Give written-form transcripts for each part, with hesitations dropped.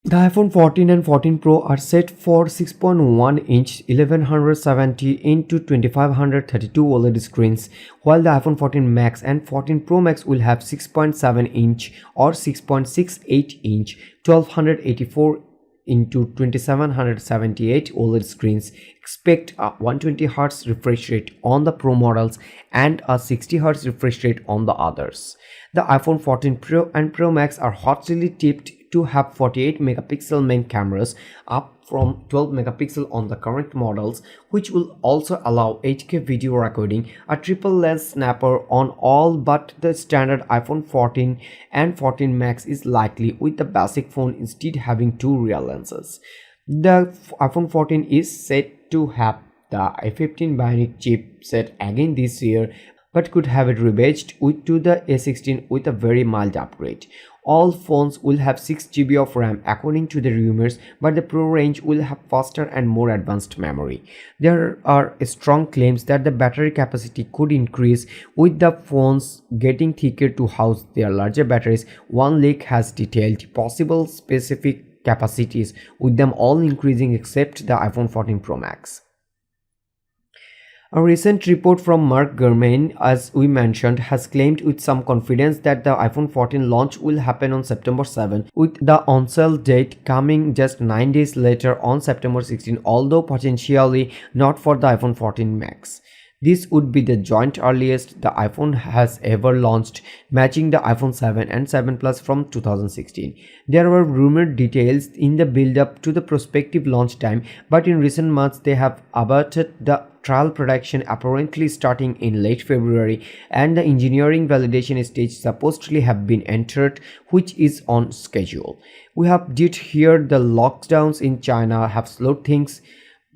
The iPhone 14 and 14 Pro are set for 6.1-inch 1170 into 2532 OLED screens, while the iPhone 14 Max and 14 Pro Max will have 6.7-inch or 6.68-inch 1284 into 2778 OLED screens. Expect a 120Hz refresh rate on the Pro models and a 60Hz refresh rate on the others. The iPhone 14 Pro and Pro Max are hotly tipped to have 48 megapixel main cameras, up from 12 megapixel on the current models, which will also allow 8K video recording, a triple lens snapper on all but the standard iPhone 14 and 14 Max is likely, with the basic phone instead having two rear lenses. The iPhone 14 is said to have the A15 Bionic chipset again this year, but could have it rebadged to the A16 with a very mild upgrade. All phones will have 6 GB of RAM according to the rumors, but the Pro range will have faster and more advanced memory. There are strong claims that the battery capacity could increase with the phones getting thicker to house their larger batteries. One leak has detailed possible specific capacities, with them all increasing except the iPhone 14 Pro Max. A recent report from Mark Gurman, as we mentioned, has claimed with some confidence that the iPhone 14 launch will happen on September 7, with the on-sale date coming just 9 days later on September 16, although potentially not for the iPhone 14 Max. This would be the joint earliest the iPhone has ever launched, matching the iPhone 7 and 7 Plus from 2016. There were rumored details in the build-up to the prospective launch time, but in recent months they have abated. The trial production apparently starting in late February, and the engineering validation stage supposedly have been entered, which is on schedule. We have did hear the lockdowns in China have slowed things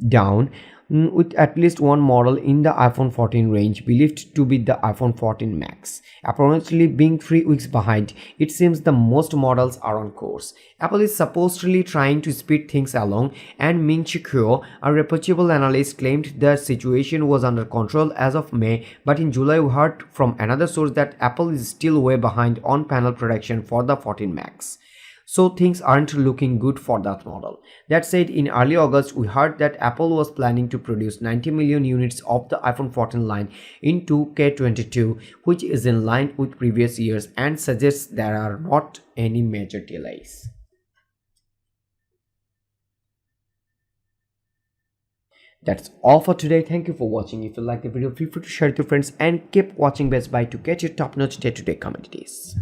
down, with at least one model in the iPhone 14 range believed to be the iPhone 14 Max apparently being 3 weeks behind. It seems the most models are on course. Apple is supposedly trying to speed things along, and Ming-Chi Kuo, a reputable analyst, claimed the situation was under control as of May, but in July we heard from another source that Apple is still way behind on panel production for the 14 Max. So things aren't looking good for that model. That said, in early August, we heard that Apple was planning to produce 90 million units of the iPhone 14 line in 2K22, which is in line with previous years and suggests there are not any major delays. That's all for today. Thank you for watching. If you like the video, feel free to share it with your friends and keep watching Best Buy to get your top-notch day-to-day commodities.